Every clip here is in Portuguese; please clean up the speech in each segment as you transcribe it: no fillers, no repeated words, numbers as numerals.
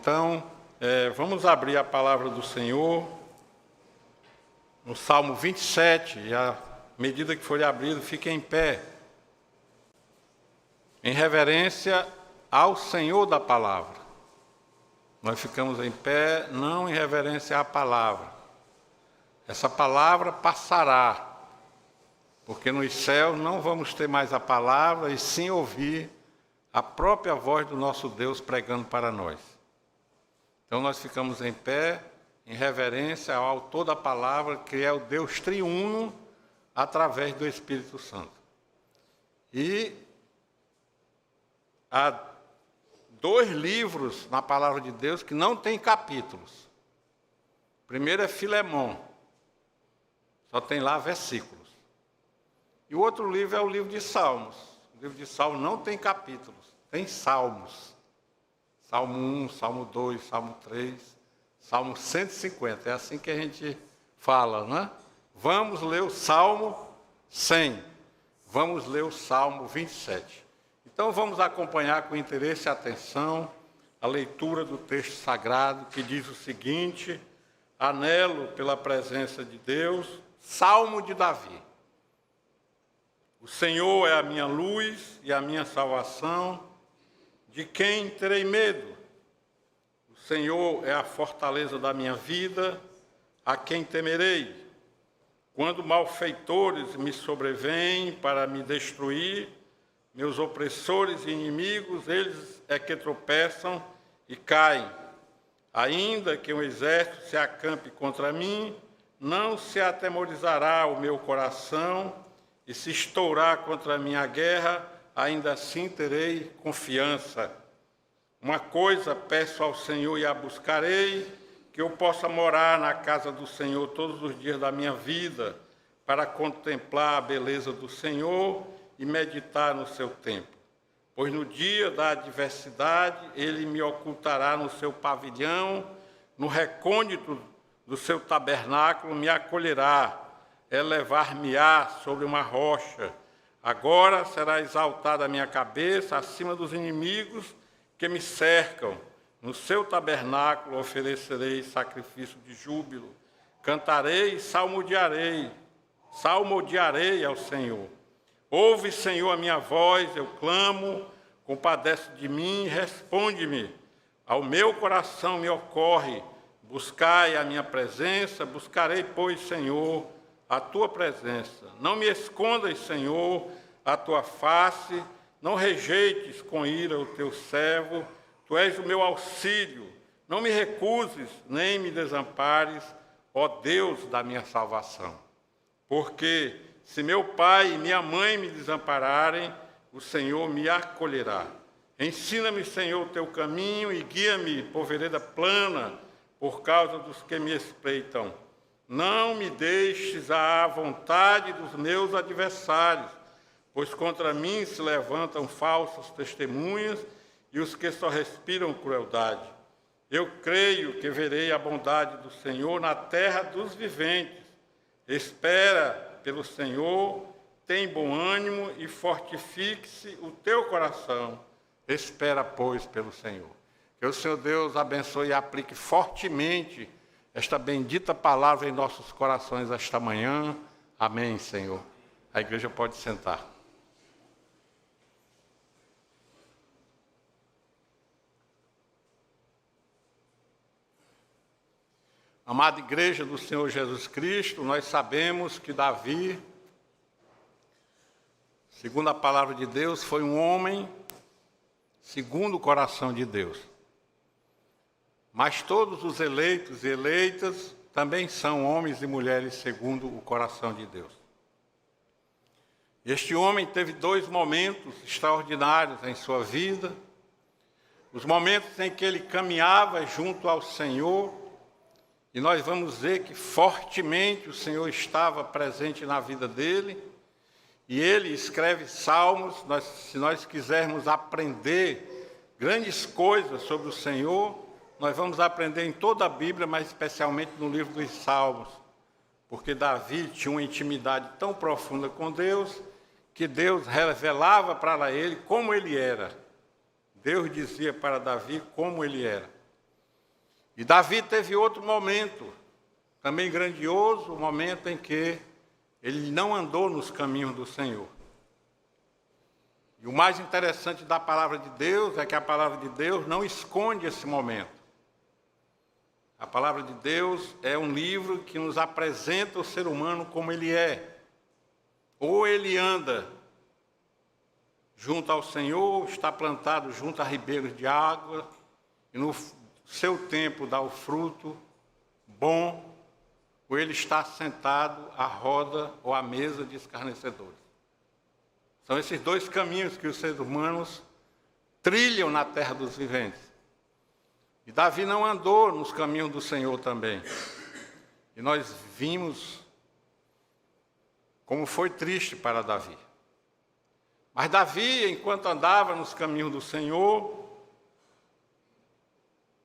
Então, vamos abrir a palavra do Senhor no Salmo 27, e à medida que for abrido, fique em pé, em reverência ao Senhor da palavra. Nós ficamos em pé, não em reverência à palavra. Essa palavra passará, porque nos céus não vamos ter mais a palavra, e sim ouvir a própria voz do nosso Deus pregando para nós. Então nós ficamos em pé, em reverência ao autor da palavra, que é o Deus triuno, através do Espírito Santo. E há 2 livros na palavra de Deus que não tem capítulos. O primeiro é Filemão, só tem lá versículos. E o outro livro é o livro de Salmos. O livro de Salmos não tem capítulos, tem salmos. Salmo 1, Salmo 2, Salmo 3, Salmo 150. É assim que a gente fala, né? Vamos ler o Salmo 100. Vamos ler o Salmo 27. Então vamos acompanhar com interesse e atenção a leitura do texto sagrado, que diz o seguinte: anelo pela presença de Deus, Salmo de Davi. O Senhor é a minha luz e a minha salvação, de quem terei medo? O Senhor é a fortaleza da minha vida, a quem temerei? Quando malfeitores me sobrevêm para me destruir, meus opressores e inimigos, eles é que tropeçam e caem. Ainda que um exército se acampe contra mim, não se atemorizará o meu coração, e se estourar contra mim a guerra, ainda assim terei confiança. Uma coisa peço ao Senhor e a buscarei, que eu possa morar na casa do Senhor todos os dias da minha vida, para contemplar a beleza do Senhor e meditar no seu templo. Pois no dia da adversidade ele me ocultará no seu pavilhão, no recôndito do seu tabernáculo me acolherá, elevar-me-á sobre uma rocha. Agora será exaltada a minha cabeça acima dos inimigos que me cercam. No seu tabernáculo oferecerei sacrifício de júbilo. Cantarei e salmodiarei ao Senhor. Ouve, Senhor, a minha voz, eu clamo, compadece de mim, responde-me. Ao meu coração me ocorre, buscai a minha presença, buscarei, pois, Senhor, a tua presença. Não me escondas, Senhor, a tua face, não rejeites com ira o teu servo, tu és o meu auxílio, não me recuses, nem me desampares, ó Deus da minha salvação. Porque se meu pai e minha mãe me desampararem, o Senhor me acolherá. Ensina-me, Senhor, o teu caminho e guia-me por vereda plana, por causa dos que me espreitam. Não me deixes à vontade dos meus adversários, pois contra mim se levantam falsas testemunhas e os que só respiram crueldade. Eu creio que verei a bondade do Senhor na terra dos viventes. Espera pelo Senhor, tem bom ânimo e fortifique-se o teu coração. Espera, pois, pelo Senhor. Que o Senhor Deus abençoe e aplique fortemente esta bendita palavra em nossos corações esta manhã. Amém, Senhor. A igreja pode sentar. Amada igreja do Senhor Jesus Cristo, nós sabemos que Davi, segundo a palavra de Deus, foi um homem segundo o coração de Deus. Mas todos os eleitos e eleitas também são homens e mulheres segundo o coração de Deus. Este homem teve 2 momentos extraordinários em sua vida. Os momentos em que ele caminhava junto ao Senhor, e nós vamos ver que fortemente o Senhor estava presente na vida dele, e ele escreve salmos. Se nós quisermos aprender grandes coisas sobre o Senhor, nós vamos aprender em toda a Bíblia, mas especialmente no livro dos Salmos, porque Davi tinha uma intimidade tão profunda com Deus, que Deus revelava para ele como ele era. Deus dizia para Davi como ele era. E Davi teve outro momento, também grandioso, o momento em que ele não andou nos caminhos do Senhor. E o mais interessante da palavra de Deus é que a palavra de Deus não esconde esse momento. A palavra de Deus é um livro que nos apresenta o ser humano como ele é. Ou ele anda junto ao Senhor, está plantado junto a ribeiros de água, e no seu tempo dá o fruto bom, ou ele está sentado à roda ou à mesa de escarnecedores. São esses dois caminhos que os seres humanos trilham na terra dos viventes. E Davi não andou nos caminhos do Senhor também. E nós vimos como foi triste para Davi. Mas Davi, enquanto andava nos caminhos do Senhor,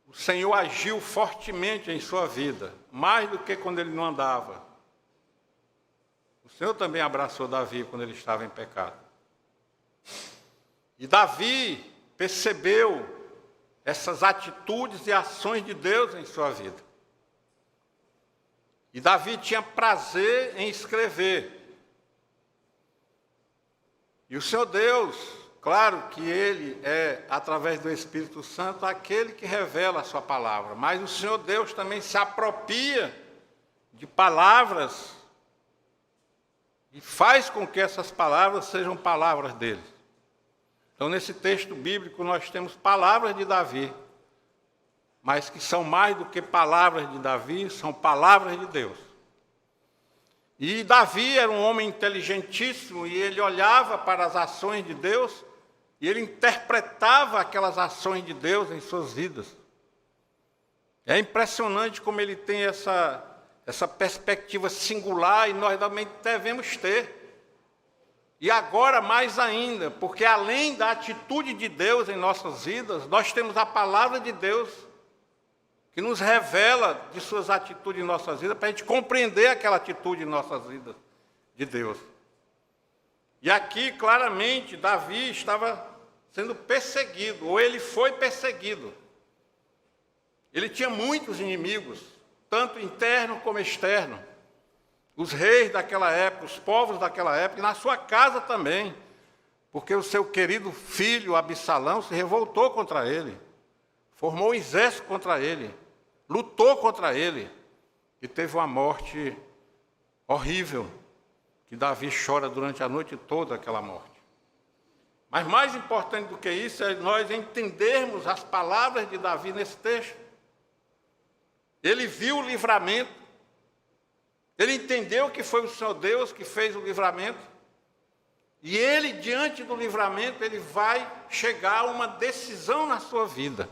o Senhor agiu fortemente em sua vida, mais do que quando ele não andava. O Senhor também abraçou Davi quando ele estava em pecado. E Davi percebeu essas atitudes e ações de Deus em sua vida. E Davi tinha prazer em escrever. E o Senhor Deus, claro que Ele é, através do Espírito Santo, aquele que revela a sua palavra. Mas o Senhor Deus também se apropria de palavras e faz com que essas palavras sejam palavras dele. Então, nesse texto bíblico, nós temos palavras de Davi, mas que são mais do que palavras de Davi, são palavras de Deus. E Davi era um homem inteligentíssimo, e ele olhava para as ações de Deus, e ele interpretava aquelas ações de Deus em suas vidas. É impressionante como ele tem essa perspectiva singular, e nós também devemos ter. E agora mais ainda, porque além da atitude de Deus em nossas vidas, nós temos a palavra de Deus que nos revela de suas atitudes em nossas vidas, para a gente compreender aquela atitude em nossas vidas de Deus. E aqui, claramente, Davi estava sendo perseguido, ou ele foi perseguido. Ele tinha muitos inimigos, tanto interno como externo. Os reis daquela época, os povos daquela época, e na sua casa também, porque o seu querido filho Absalão se revoltou contra ele, formou um exército contra ele, lutou contra ele, e teve uma morte horrível, que Davi chora durante a noite toda aquela morte. Mas mais importante do que isso é nós entendermos as palavras de Davi nesse texto. Ele viu o livramento, ele entendeu que foi o Senhor Deus que fez o livramento, e ele, diante do livramento, ele vai chegar a uma decisão na sua vida.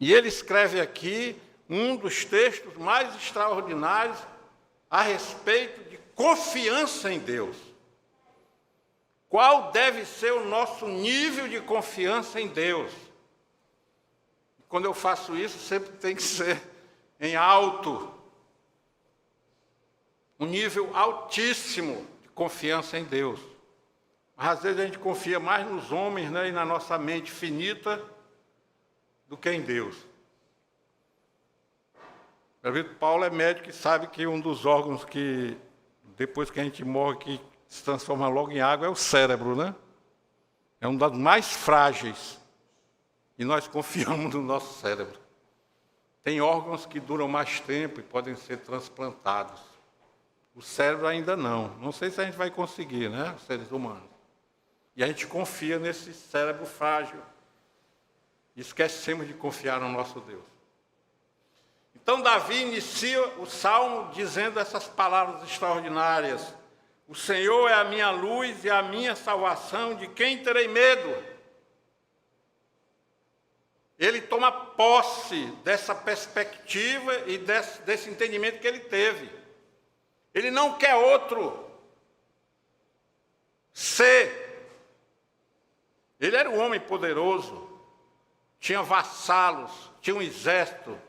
E ele escreve aqui um dos textos mais extraordinários a respeito de confiança em Deus. Qual deve ser o nosso nível de confiança em Deus? Quando eu faço isso, sempre tem que ser em alto. Um nível altíssimo de confiança em Deus. Mas às vezes a gente confia mais nos homens, né, e na nossa mente finita do que em Deus. Paulo é médico e sabe que um dos órgãos que, depois que a gente morre, que se transforma logo em água é o cérebro, né? É um dos mais frágeis. E nós confiamos no nosso cérebro. Tem órgãos que duram mais tempo e podem ser transplantados. O cérebro ainda não. Não sei se a gente vai conseguir, né, os seres humanos. E a gente confia nesse cérebro frágil. E esquecemos de confiar no nosso Deus. Então, Davi inicia o salmo dizendo essas palavras extraordinárias. O Senhor é a minha luz e a minha salvação, de quem terei medo? Ele toma posse dessa perspectiva e desse entendimento que ele teve. Ele não quer outro ser. Ele era um homem poderoso, tinha vassalos, tinha um exército,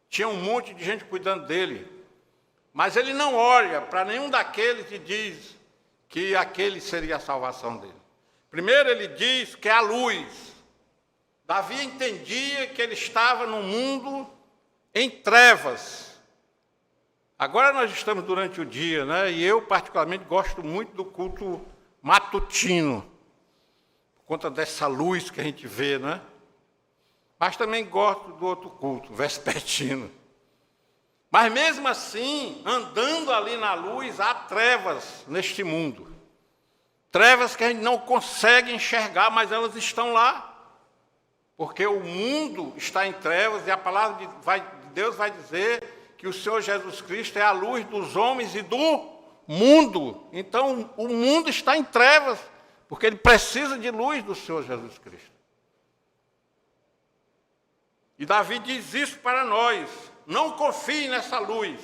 tinha um monte de gente cuidando dele. Mas ele não olha para nenhum daqueles e diz que aquele seria a salvação dele. Primeiro ele diz que é a luz. Davi entendia que ele estava num mundo em trevas. Agora nós estamos durante o dia, né? E eu particularmente gosto muito do culto matutino, por conta dessa luz que a gente vê, né? Mas também gosto do outro culto, vespertino. Mas mesmo assim, andando ali na luz, há trevas neste mundo. Trevas que a gente não consegue enxergar, mas elas estão lá. Porque o mundo está em trevas e a palavra de Deus vai dizer que o Senhor Jesus Cristo é a luz dos homens e do mundo. Então, o mundo está em trevas, porque ele precisa de luz do Senhor Jesus Cristo. E Davi diz isso para nós: não confie nessa luz,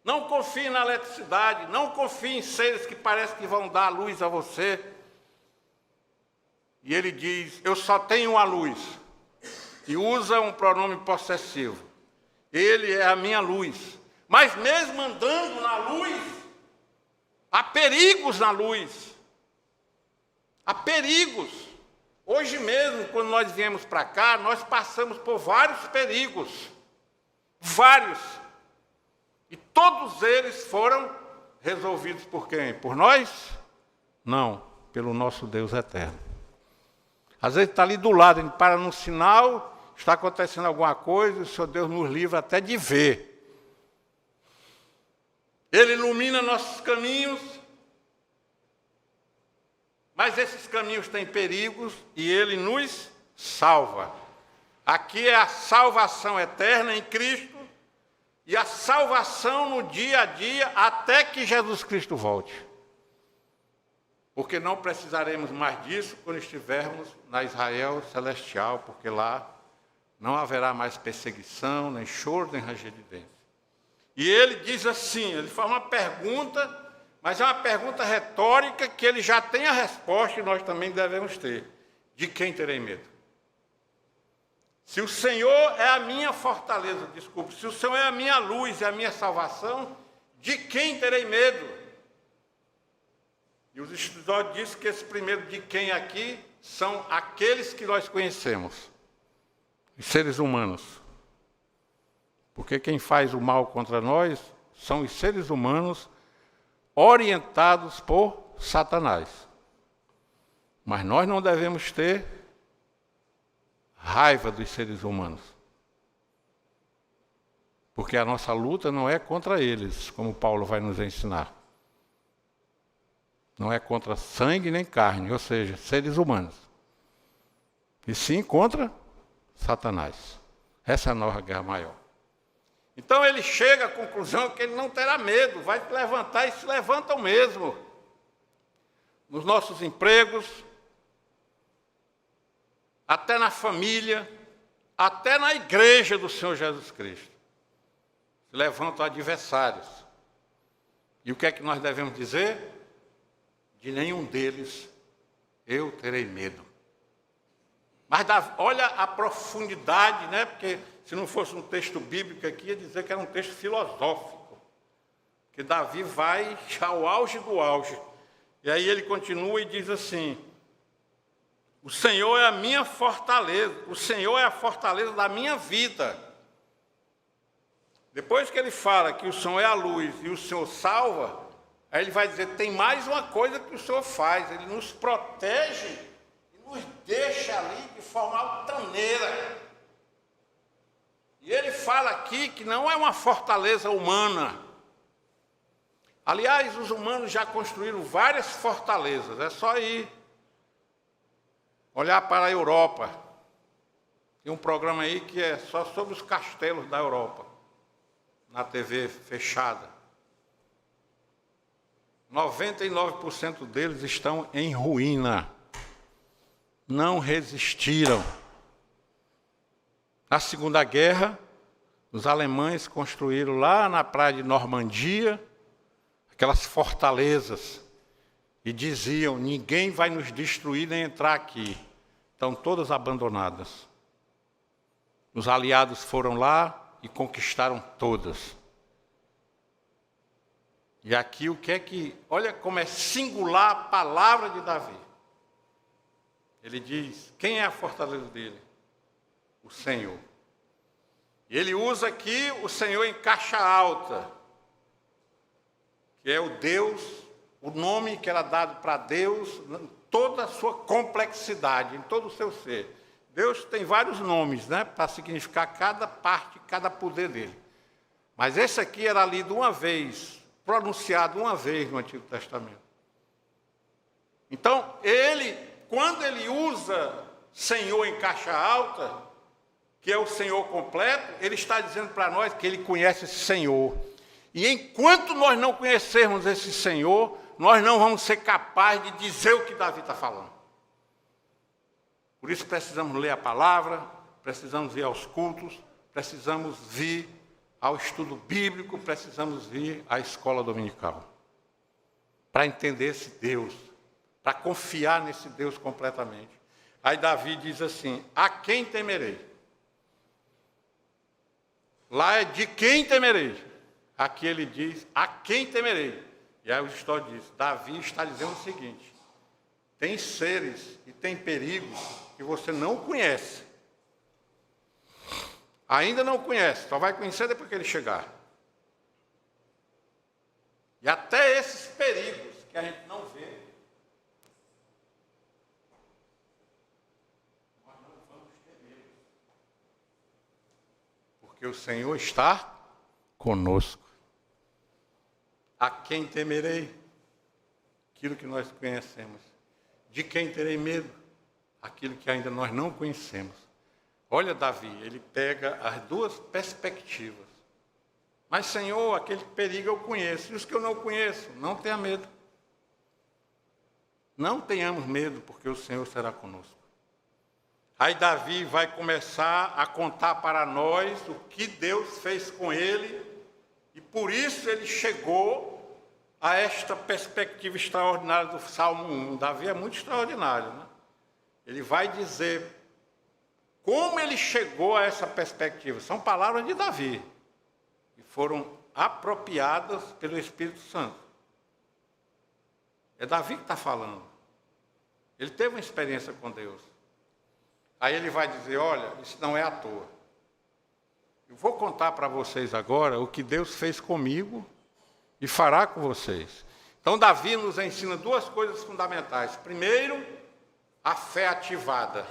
não confie na eletricidade, não confie em seres que parecem que vão dar luz a você. E ele diz: eu só tenho uma luz, e usa um pronome possessivo. Ele é a minha luz. Mas mesmo andando na luz, há perigos na luz. Há perigos. Hoje mesmo, quando nós viemos para cá, nós passamos por vários perigos. Vários. E todos eles foram resolvidos por quem? Por nós? Não, pelo nosso Deus eterno. Às vezes está ali do lado, a gente para num sinal, está acontecendo alguma coisa, e o Senhor Deus nos livra até de ver. Ele ilumina nossos caminhos, mas esses caminhos têm perigos e Ele nos salva. Aqui é a salvação eterna em Cristo e a salvação no dia a dia até que Jesus Cristo volte. Porque não precisaremos mais disso quando estivermos na Israel celestial, porque lá não haverá mais perseguição, nem choro, nem ranger de dentes. E ele diz assim, ele faz uma pergunta, mas é uma pergunta retórica que ele já tem a resposta e nós também devemos ter. De quem terei medo? Se o Senhor é a minha fortaleza, desculpe, se o Senhor é a minha luz e a minha salvação, de quem terei medo? E os estudiosos dizem que esse primeiro de quem aqui são aqueles que nós conhecemos, os seres humanos. Porque quem faz o mal contra nós são os seres humanos orientados por Satanás. Mas nós não devemos ter raiva dos seres humanos. Porque a nossa luta não é contra eles, como Paulo vai nos ensinar. Não é contra sangue nem carne, ou seja, seres humanos. E sim contra Satanás. Essa é a nossa guerra maior. Então ele chega à conclusão que ele não terá medo, vai se levantar e se levantam mesmo. Nos nossos empregos, até na família, até na igreja do Senhor Jesus Cristo. Se levantam adversários. E o que é que nós devemos dizer? De nenhum deles eu terei medo. Mas olha a profundidade, né? Porque se não fosse um texto bíblico aqui, ia dizer que era um texto filosófico. Que Davi vai ao auge do auge. E aí ele continua e diz assim: o Senhor é a minha fortaleza, o Senhor é a fortaleza da minha vida. Depois que ele fala que o Senhor é a luz e o Senhor salva, aí ele vai dizer, tem mais uma coisa que o Senhor faz, ele nos protege e nos deixa ali de forma altaneira. E ele fala aqui que não é uma fortaleza humana. Aliás, os humanos já construíram várias fortalezas, é só ir olhar para a Europa. Tem um programa aí que é só sobre os castelos da Europa, na TV fechada. 99% deles estão em ruína. Não resistiram. Na Segunda Guerra, os alemães construíram lá na praia de Normandia aquelas fortalezas e diziam, ninguém vai nos destruir nem entrar aqui. Estão todas abandonadas. Os aliados foram lá e conquistaram todas. E aqui o que é que... Olha como é singular a palavra de Davi. Ele diz, quem é a fortaleza dele? O Senhor. Ele usa aqui o Senhor em caixa alta, que é o Deus, o nome que era dado para Deus, em toda a sua complexidade, em todo o seu ser. Deus tem vários nomes, né, para significar cada parte, cada poder dele. Mas esse aqui era lido uma vez, pronunciado uma vez no Antigo Testamento. Então, quando ele usa Senhor em caixa alta, que é o Senhor completo, ele está dizendo para nós que ele conhece esse Senhor. E enquanto nós não conhecermos esse Senhor, nós não vamos ser capazes de dizer o que Davi está falando. Por isso precisamos ler a palavra, precisamos ir aos cultos, precisamos vir ao estudo bíblico, precisamos vir à escola dominical. Para entender esse Deus, para confiar nesse Deus completamente. Aí Davi diz assim, a quem temerei? Lá é de quem temerei. Aqui ele diz, a quem temerei? E aí o história diz, Davi está dizendo o seguinte, tem seres e tem perigos que você não conhece. Ainda não conhece, só vai conhecer depois que ele chegar. E até esses perigos que a gente não vê, nós não vamos temer. Porque o Senhor está conosco. A quem temerei? Aquilo que nós conhecemos. De quem terei medo? Aquilo que ainda nós não conhecemos. Olha Davi, ele pega as duas perspectivas. Mas Senhor, aquele perigo eu conheço. E os que eu não conheço, não tenha medo. Não tenhamos medo, porque o Senhor será conosco. Aí Davi vai começar a contar para nós o que Deus fez com ele. E por isso ele chegou a esta perspectiva extraordinária do Salmo 1. Davi é muito extraordinário, né? Ele vai dizer como ele chegou a essa perspectiva. São palavras de Davi, que foram apropriadas pelo Espírito Santo. É Davi que está falando. Ele teve uma experiência com Deus. Aí ele vai dizer, olha, isso não é à toa. Eu vou contar para vocês agora o que Deus fez comigo e fará com vocês. Então, Davi nos ensina duas coisas fundamentais. Primeiro, a fé ativada.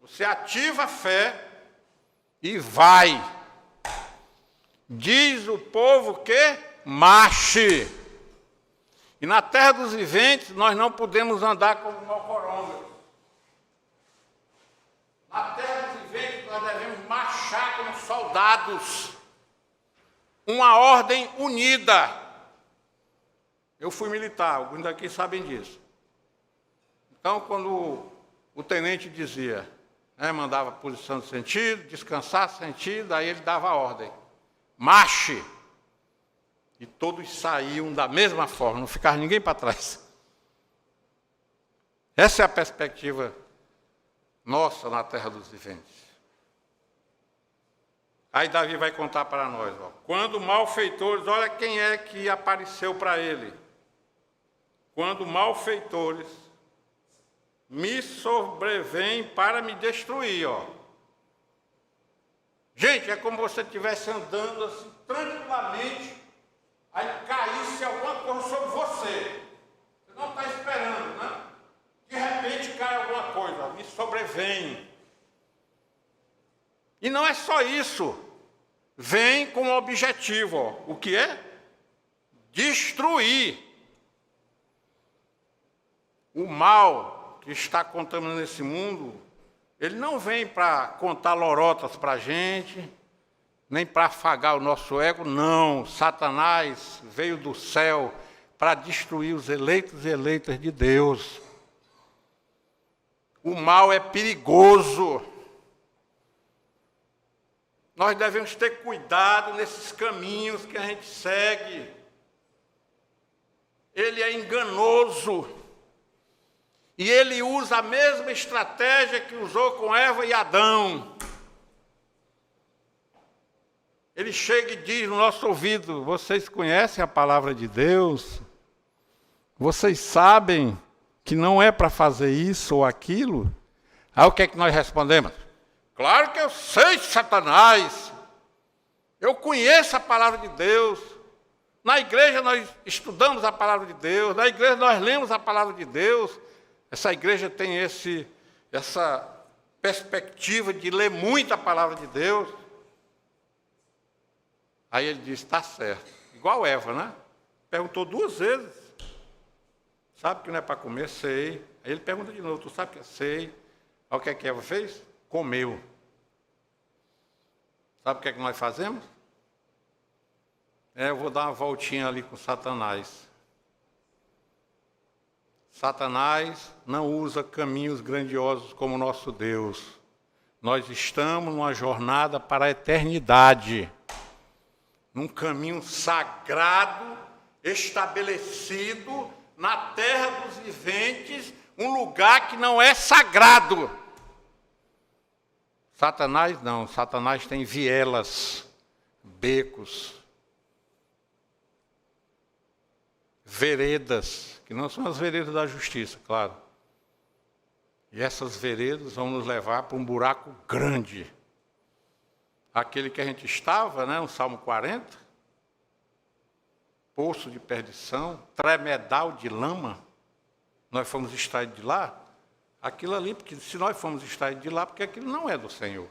Você ativa a fé e vai. Diz o povo que marche. E na terra dos viventes, nós não podemos andar como malcorongas. Na terra dos viventes, nós devemos marchar como soldados. Uma ordem unida. Eu fui militar, alguns daqui sabem disso. Então, quando o tenente dizia, mandava posição de sentido, descansar sentido, aí ele dava a ordem. Marche! E todos saíam da mesma forma, não ficava ninguém para trás. Essa é a perspectiva nossa na terra dos viventes. Aí Davi vai contar para nós, quando malfeitores, olha quem é que apareceu para ele. Quando malfeitores me sobrevêm para me destruir, Gente, é como se você estivesse andando assim, tranquilamente, aí caísse alguma coisa sobre você. Você não está esperando, né? De repente cai alguma coisa, me sobrevém. E não é só isso. Vem com um objetivo, o que é? Destruir. O mal que está contaminando esse mundo, ele não vem para contar lorotas para a gente, nem para afagar o nosso ego, não. Satanás veio do céu para destruir os eleitos e eleitas de Deus. O mal é perigoso. Nós devemos ter cuidado nesses caminhos que a gente segue. Ele é enganoso. E ele usa a mesma estratégia que usou com Eva e Adão. Ele chega e diz no nosso ouvido, vocês conhecem a palavra de Deus? Vocês sabem que não é para fazer isso ou aquilo? Aí o que é que nós respondemos? Claro que eu sei de Satanás. Eu conheço a palavra de Deus. Na igreja nós estudamos a palavra de Deus. Na igreja nós lemos a palavra de Deus. Essa igreja tem essa perspectiva de ler muito a palavra de Deus. Aí ele disse, está certo. Igual Eva, né? Perguntou 2 vezes. Sabe que não é para comer? Sei. Aí ele pergunta de novo, tu sabe que eu sei? Aí o que é que Eva fez? Comeu. Sabe o que é que nós fazemos? Eu vou dar uma voltinha ali com Satanás. Satanás não usa caminhos grandiosos como o nosso Deus. Nós estamos numa jornada para a eternidade. Num caminho sagrado, estabelecido na terra dos viventes, um lugar que não é sagrado. Satanás não, Satanás tem vielas, becos, veredas, que não são as veredas da justiça, claro. E essas veredas vão nos levar para um buraco grande. Aquele que a gente estava, né, no Salmo 40, poço de perdição, tremedal de lama, nós fomos extraídos de lá, aquilo ali, porque se nós fomos extraídos de lá, porque aquilo não é do Senhor.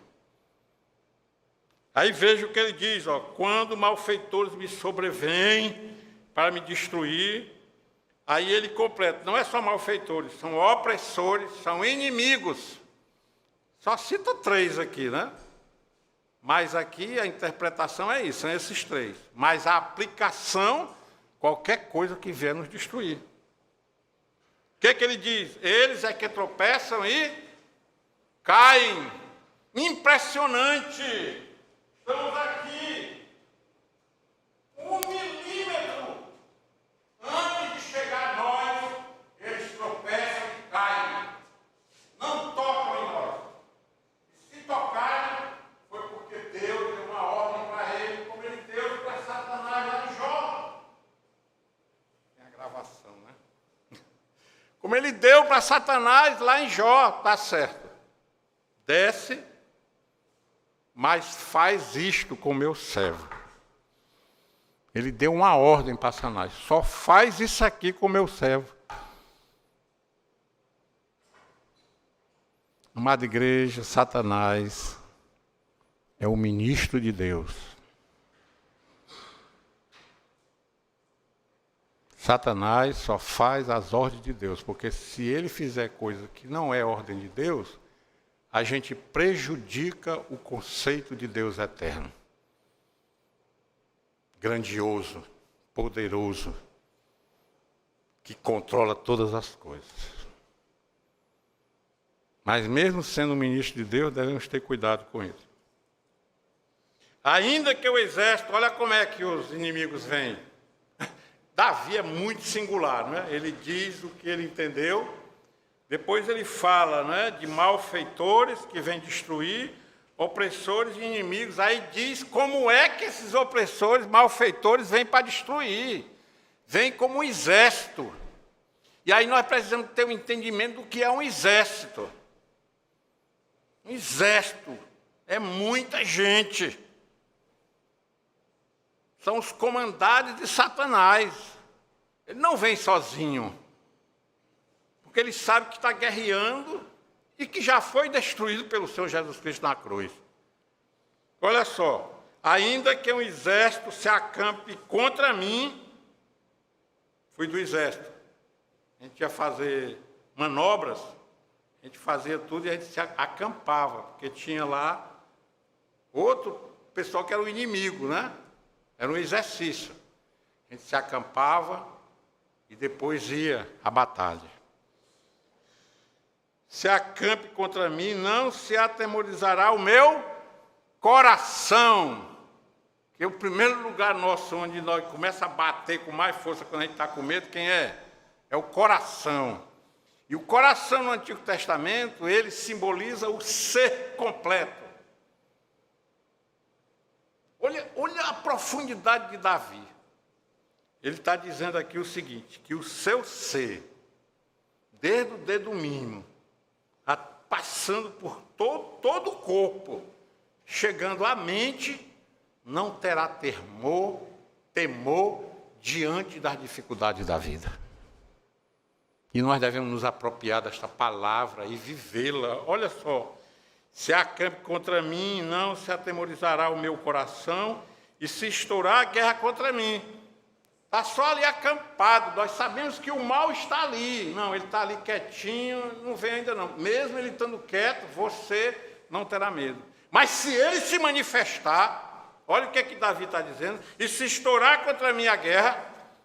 Aí veja o que ele diz, ó, quando malfeitores me sobrevêm para me destruir, aí ele completa, não é só malfeitores, são opressores, são inimigos. Só cita 3 aqui, né? Mas aqui a interpretação é isso, são esses 3. Mas a aplicação, qualquer coisa que vier nos destruir. O que ele diz? Eles é que tropeçam e caem. Impressionante! Estamos aqui. 1 milímetro antes de chegar a nós, eles tropeçam e caem. Não tocam em nós. E se tocarem, foi porque Deus deu uma ordem para ele, como ele deu para Satanás lá em Jó. Tem a gravação, né? Como ele deu para Satanás lá em Jó, está certo. Desce, mas faz isto com o meu servo. Ele deu uma ordem para Satanás, só faz isso aqui com o meu servo. Amada igreja, Satanás é o ministro de Deus. Satanás só faz as ordens de Deus, porque se ele fizer coisa que não é ordem de Deus, a gente prejudica o conceito de Deus eterno. Grandioso, poderoso, que controla todas as coisas. Mas mesmo sendo ministro de Deus, devemos ter cuidado com isso. Ainda que o exército, olha como é que os inimigos vêm. Davi é muito singular, não é? Ele diz o que ele entendeu, depois ele fala, não é, de malfeitores que vêm destruir, opressores e inimigos. Aí diz como é que esses opressores, malfeitores vêm para destruir. Vêm como um exército. E aí nós precisamos ter um entendimento do que é um exército. Um exército é muita gente. São os comandados de Satanás. Ele não vem sozinho. Porque ele sabe que está guerreando e que já foi destruído pelo Senhor Jesus Cristo na cruz. Olha só. Ainda que um exército se acampe contra mim, fui do exército. A gente ia fazer manobras, a gente fazia tudo e a gente se acampava, porque tinha lá outro pessoal que era o inimigo, né? Era um exercício. A gente se acampava e depois ia à batalha. Se acampe contra mim, não se atemorizará o meu coração. Que é o primeiro lugar nosso onde nós começa a bater com mais força quando a gente está com medo, quem é? É o coração. E o coração no Antigo Testamento, ele simboliza o ser completo. Olha a profundidade de Davi. Ele está dizendo aqui o seguinte, que o seu ser, desde o dedo mínimo passando por todo o corpo, chegando à mente, não terá temor diante das dificuldades da vida. E nós devemos nos apropriar desta palavra e vivê-la. Olha só, se acampe contra mim, não se atemorizará o meu coração, e se estourar a guerra contra mim. Está só ali acampado, nós sabemos que o mal está ali. Não, ele está ali quietinho, não vem ainda não. Mesmo ele estando quieto, você não terá medo. Mas se ele se manifestar, olha o que Davi está dizendo, e se estourar contra mim a guerra,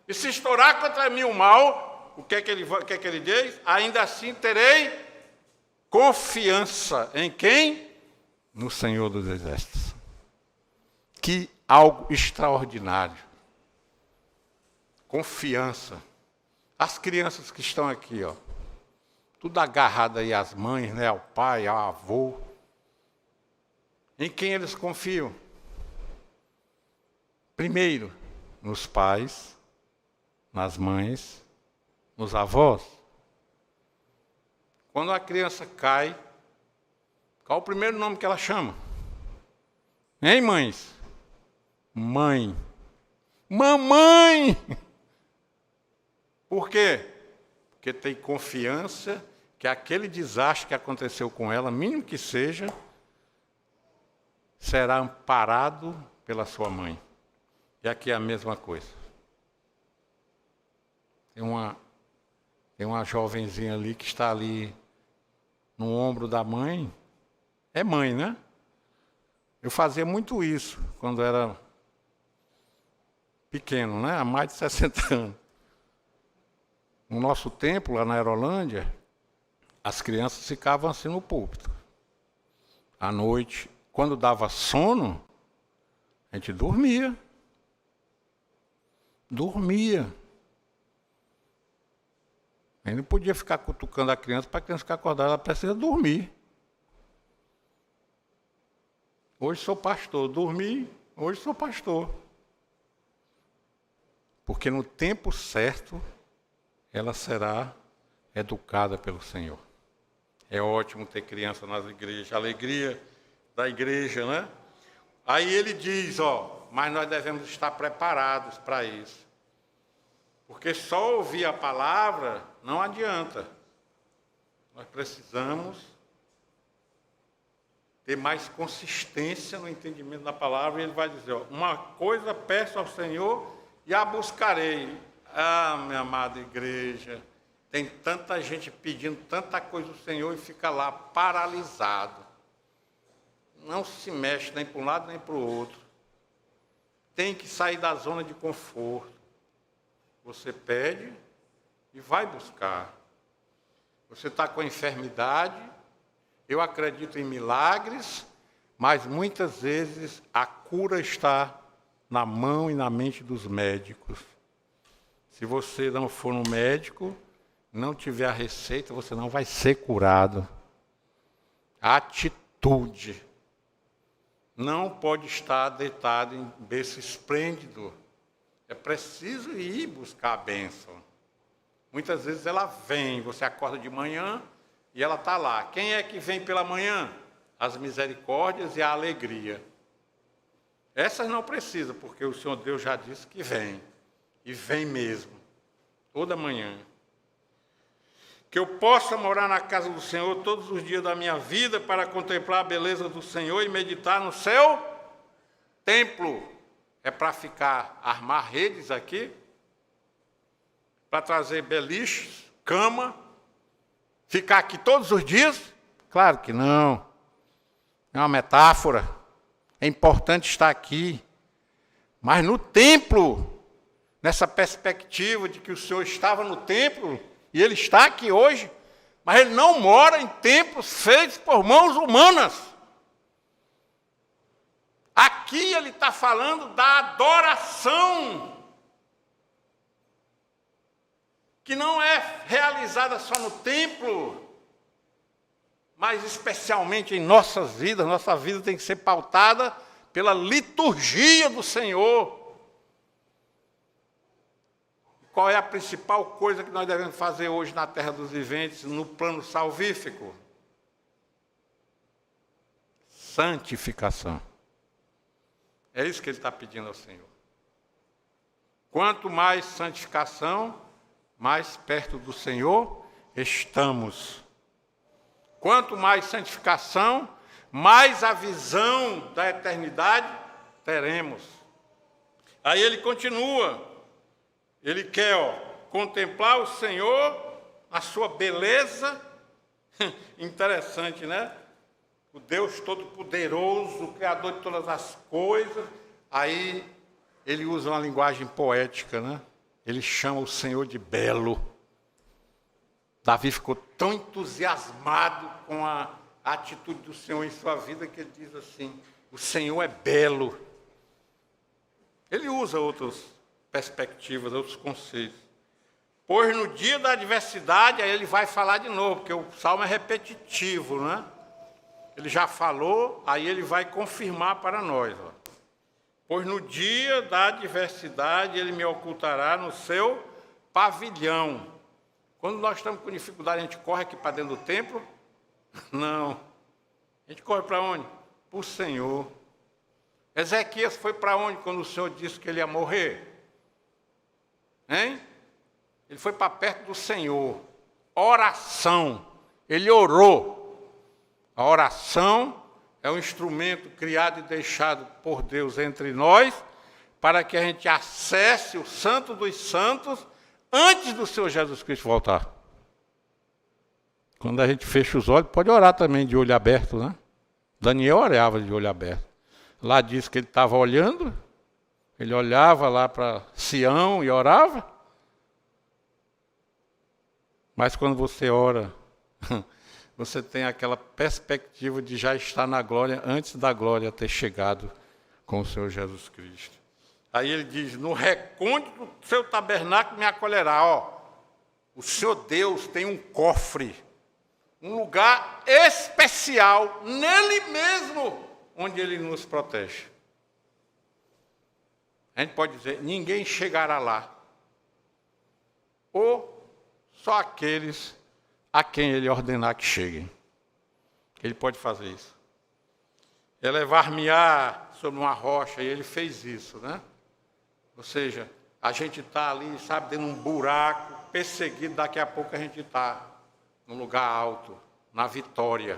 e se estourar contra mim o mal, o que é que ele diz? Ainda assim terei confiança em quem? No Senhor dos Exércitos. Que algo extraordinário. Confiança. As crianças que estão aqui, ó, tudo agarrado aí às mães, né, ao pai, ao avô. Em quem eles confiam? Primeiro, nos pais, nas mães, nos avós. Quando a criança cai, qual o primeiro nome que ela chama? Hein, mães? Mãe. Mamãe! Por quê? Porque tem confiança que aquele desastre que aconteceu com ela, mínimo que seja, será amparado pela sua mãe. E aqui é a mesma coisa. Tem uma jovenzinha ali que está ali no ombro da mãe. É mãe, né? Eu fazia muito isso quando era pequeno, né? Há mais de 60 anos. No nosso templo, lá na Aerolândia, as crianças ficavam assim no púlpito. À noite, quando dava sono, a gente dormia. Dormia. A gente não podia ficar cutucando a criança para a criança ficar acordada, ela precisa dormir. Hoje sou pastor, dormi, hoje sou pastor. Porque no tempo certo, ela será educada pelo Senhor. É ótimo ter criança nas igrejas, a alegria da igreja, né? Aí ele diz, mas nós devemos estar preparados para isso. Porque só ouvir a palavra não adianta. Nós precisamos ter mais consistência no entendimento da palavra, e ele vai dizer, uma coisa peço ao Senhor e a buscarei. Ah, minha amada igreja, tem tanta gente pedindo tanta coisa ao Senhor e fica lá paralisado. Não se mexe nem para um lado nem para o outro. Tem que sair da zona de conforto. Você pede e vai buscar. Você está com enfermidade, eu acredito em milagres, mas muitas vezes a cura está na mão e na mente dos médicos. Se você não for no médico, não tiver a receita, você não vai ser curado. Atitude. Não pode estar deitado em berço esplêndido. É preciso ir buscar a bênção. Muitas vezes ela vem, você acorda de manhã e ela está lá. Quem é que vem pela manhã? As misericórdias e a alegria. Essas não precisam, porque o Senhor Deus já disse que vem. E vem mesmo, toda manhã. Que eu possa morar na casa do Senhor todos os dias da minha vida para contemplar a beleza do Senhor e meditar no seu templo. É para armar redes aqui? Para trazer beliches, cama, ficar aqui todos os dias? Claro que não. É uma metáfora. É importante estar aqui. Mas no templo, nessa perspectiva de que o Senhor estava no templo, e Ele está aqui hoje, mas Ele não mora em templos feitos por mãos humanas. Aqui Ele está falando da adoração, que não é realizada só no templo, mas especialmente em nossas vidas. Nossa vida tem que ser pautada pela liturgia do Senhor. Qual é a principal coisa que nós devemos fazer hoje na terra dos viventes, no plano salvífico? santificação. É isso que ele está pedindo ao Senhor. Quanto mais santificação, mais perto do Senhor estamos. Quanto mais santificação, mais a visão da eternidade teremos. Aí ele continua. Ele quer contemplar o Senhor, a sua beleza. Interessante, né? O Deus Todo-Poderoso, o Criador de todas as coisas. Aí ele usa uma linguagem poética, né? Ele chama o Senhor de belo. Davi ficou tão entusiasmado com a atitude do Senhor em sua vida que ele diz assim: o Senhor é belo. Ele usa outras perspectivas, outros conceitos. Pois no dia da adversidade, aí ele vai falar de novo, porque o salmo é repetitivo, né? Ele já falou, aí ele vai confirmar para nós. Pois no dia da adversidade, ele me ocultará no seu pavilhão. Quando nós estamos com dificuldade, a gente corre aqui para dentro do templo? Não. A gente corre para onde? Para o Senhor. Ezequias foi para onde quando o Senhor disse que ele ia morrer? Hein? Ele foi para perto do Senhor. Oração. Ele orou. A oração é um instrumento criado e deixado por Deus entre nós para que a gente acesse o Santo dos Santos antes do Senhor Jesus Cristo voltar. Quando a gente fecha os olhos, pode orar também de olho aberto, né? Daniel orava de olho aberto. Lá diz que ele estava olhando, ele olhava lá para Sião e orava. Mas quando você ora, você tem aquela perspectiva de já estar na glória antes da glória ter chegado com o Senhor Jesus Cristo. Aí ele diz, no recôndito do seu tabernáculo me acolherá. O Senhor Deus tem um cofre, um lugar especial, nele mesmo, onde ele nos protege. A gente pode dizer, ninguém chegará lá. Ou só aqueles a quem ele ordenar que cheguem. Ele pode fazer isso. Elevar-me-á sobre uma rocha, e ele fez isso, né? Ou seja, a gente está ali, sabe, dentro de um buraco, perseguido, daqui a pouco a gente está num lugar alto, na vitória.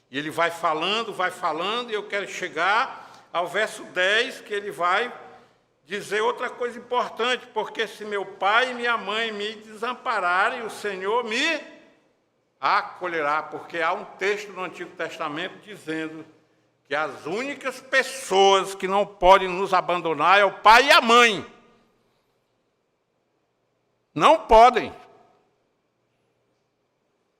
E ele vai falando, e eu quero chegar ao verso 10, que ele vai dizer outra coisa importante, porque se meu pai e minha mãe me desampararem, o Senhor me acolherá, porque há um texto no Antigo Testamento dizendo que as únicas pessoas que não podem nos abandonar é o pai e a mãe. Não podem.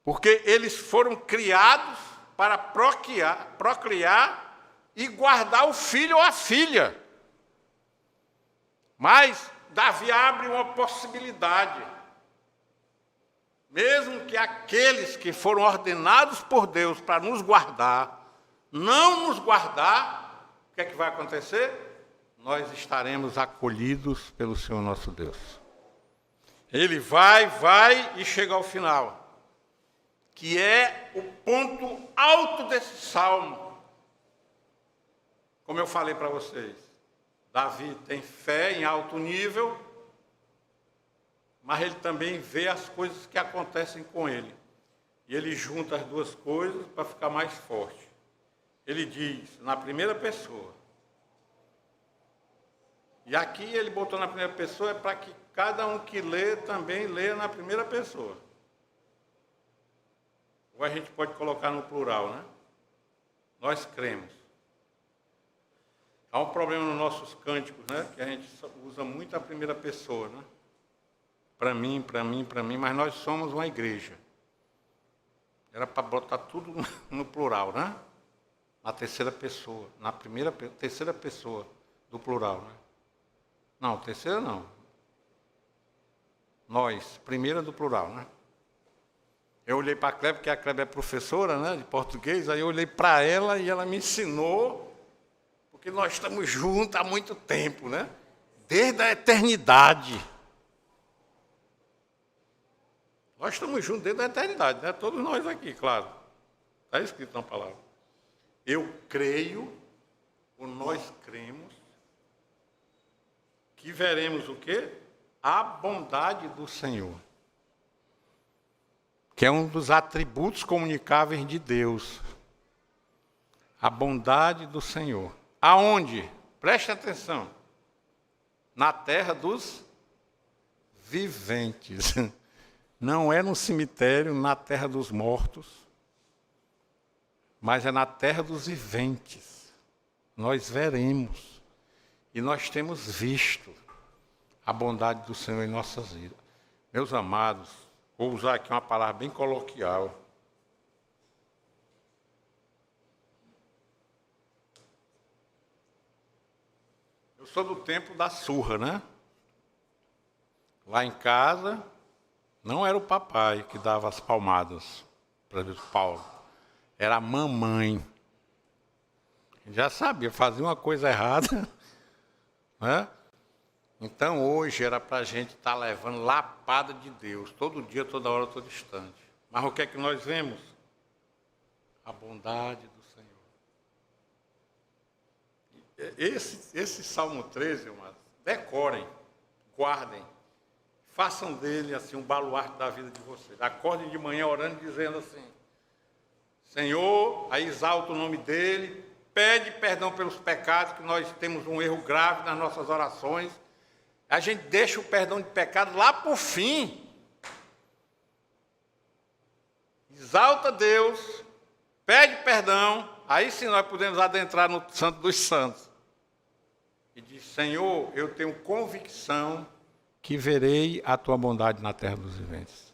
Porque eles foram criados para procriar e guardar o filho ou a filha. Mas Davi abre uma possibilidade. Mesmo que aqueles que foram ordenados por Deus para nos guardar, não nos guardar, o que é que vai acontecer? Nós estaremos acolhidos pelo Senhor nosso Deus. Ele vai e chega ao final, que é o ponto alto desse salmo. Como eu falei para vocês, Davi tem fé em alto nível, mas ele também vê as coisas que acontecem com ele. E ele junta as duas coisas para ficar mais forte. Ele diz, na primeira pessoa. E aqui ele botou na primeira pessoa é para que cada um que lê também lê na primeira pessoa. Ou a gente pode colocar no plural, né? Nós cremos. Há um problema nos nossos cânticos, né? Que a gente usa muito a primeira pessoa, né? Para mim, mas nós somos uma igreja. Era para botar tudo no plural, né? Na terceira pessoa, terceira pessoa do plural, né? Não, terceira não. Nós, primeira do plural, né? Eu olhei para a Clebe, porque a Clebe é professora, né, de português, aí eu olhei para ela e ela me ensinou, porque nós estamos juntos há muito tempo, né? Desde a eternidade. Nós estamos juntos desde a eternidade, né? Todos nós aqui, claro. Está escrito na palavra. Eu creio, ou nós cremos, que veremos o quê? A bondade do Senhor, que é um dos atributos comunicáveis de Deus. A bondade do Senhor. Aonde? Preste atenção. Na terra dos viventes. Não é no cemitério, na terra dos mortos, mas é na terra dos viventes. Nós veremos. E nós temos visto a bondade do Senhor em nossas vidas. Meus amados, vou usar aqui uma palavra bem coloquial. Eu sou do tempo da surra, né? Lá em casa, não era o papai que dava as palmadas para o Paulo. Era a mamãe. Já sabia, fazia uma coisa errada, né? Então, hoje era para a gente estar levando lapada de Deus, todo dia, toda hora, todo instante. Mas o que é que nós vemos? A bondade do Senhor. Esse Salmo 13, amados, decorem, guardem, façam dele assim um baluarte da vida de vocês. Acordem de manhã orando, dizendo assim, Senhor, aí exalta o nome dele, pede perdão pelos pecados, que nós temos um erro grave nas nossas orações. A gente deixa o perdão de pecado lá para o fim. Exalta Deus, pede perdão, aí sim nós podemos adentrar no Santo dos Santos. E diz, Senhor, eu tenho convicção que verei a tua bondade na terra dos viventes.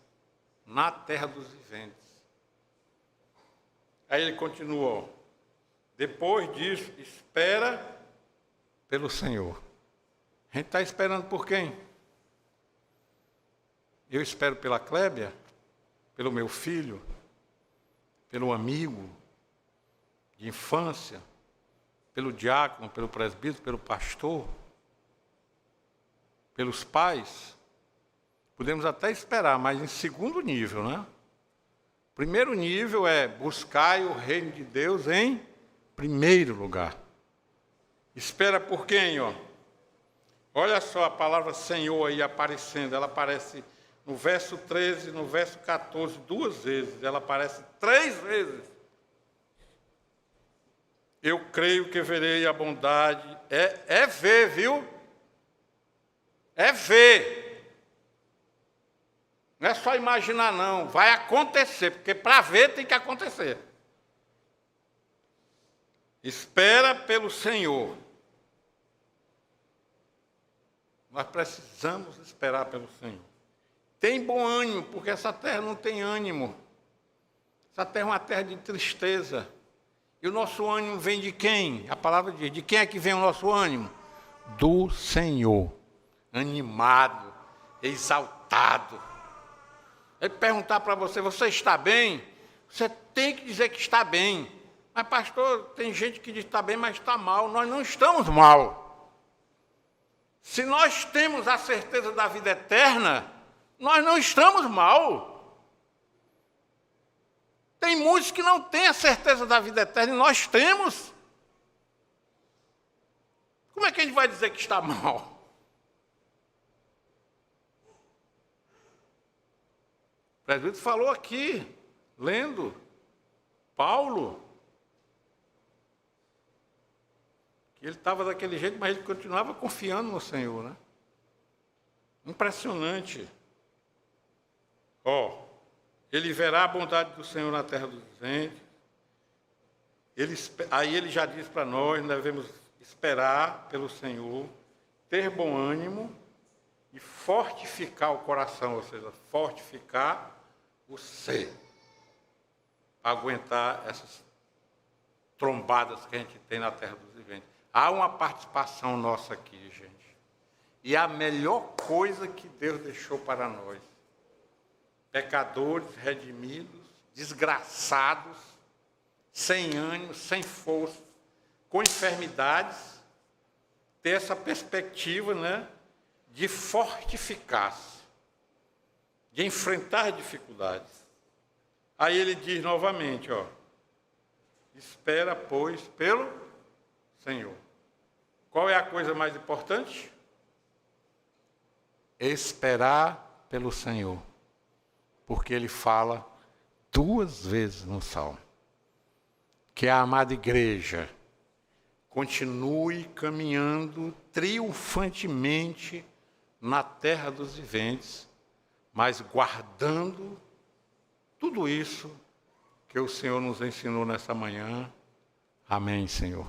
Na terra dos viventes. Aí ele continuou. Depois disso, espera pelo Senhor. A gente está esperando por quem? Eu espero pela Clébia, pelo meu filho, pelo amigo de infância, pelo diácono, pelo presbítero, pelo pastor, pelos pais. Podemos até esperar, mas em segundo nível, né? Primeiro nível é buscar o reino de Deus em primeiro lugar. Espera por quem, ó? Olha só a palavra Senhor aí aparecendo, ela aparece no verso 13, no verso 14, 2 vezes, ela aparece 3 vezes. Eu creio que verei a bondade, é ver, viu? É ver. Não é só imaginar não, vai acontecer, porque para ver tem que acontecer. Espera pelo Senhor. Nós precisamos esperar pelo Senhor. Tem bom ânimo, porque essa terra não tem ânimo. Essa terra é uma terra de tristeza. E o nosso ânimo vem de quem? A palavra diz, de quem é que vem o nosso ânimo? Do Senhor. Animado, exaltado. Ele perguntar para você, você está bem? Você tem que dizer que está bem. Mas pastor, tem gente que diz que está bem, mas está mal. Nós não estamos mal. Se nós temos a certeza da vida eterna, nós não estamos mal. Tem muitos que não têm a certeza da vida eterna e nós temos. Como é que a gente vai dizer que está mal? O presbítero falou aqui, lendo, Paulo, que ele estava daquele jeito, mas ele continuava confiando no Senhor, né? Impressionante. Ó, ele verá a bondade do Senhor na terra dos viventes. Aí ele já diz para nós devemos esperar pelo Senhor, ter bom ânimo e fortificar o coração, ou seja, fortificar o ser, para aguentar essas trombadas que a gente tem na terra dos viventes. Há uma participação nossa aqui, gente. E a melhor coisa que Deus deixou para nós. Pecadores, redimidos, desgraçados, sem ânimo, sem força, com enfermidades, ter essa perspectiva, né, de fortificar-se, de enfrentar dificuldades. Aí ele diz novamente, ó, Espera, pois, pelo Senhor. Qual é a coisa mais importante? Esperar pelo Senhor. Porque ele fala 2 vezes no Salmo. Que a amada igreja continue caminhando triunfantemente na terra dos viventes, mas guardando tudo isso que o Senhor nos ensinou nessa manhã. Amém, Senhor.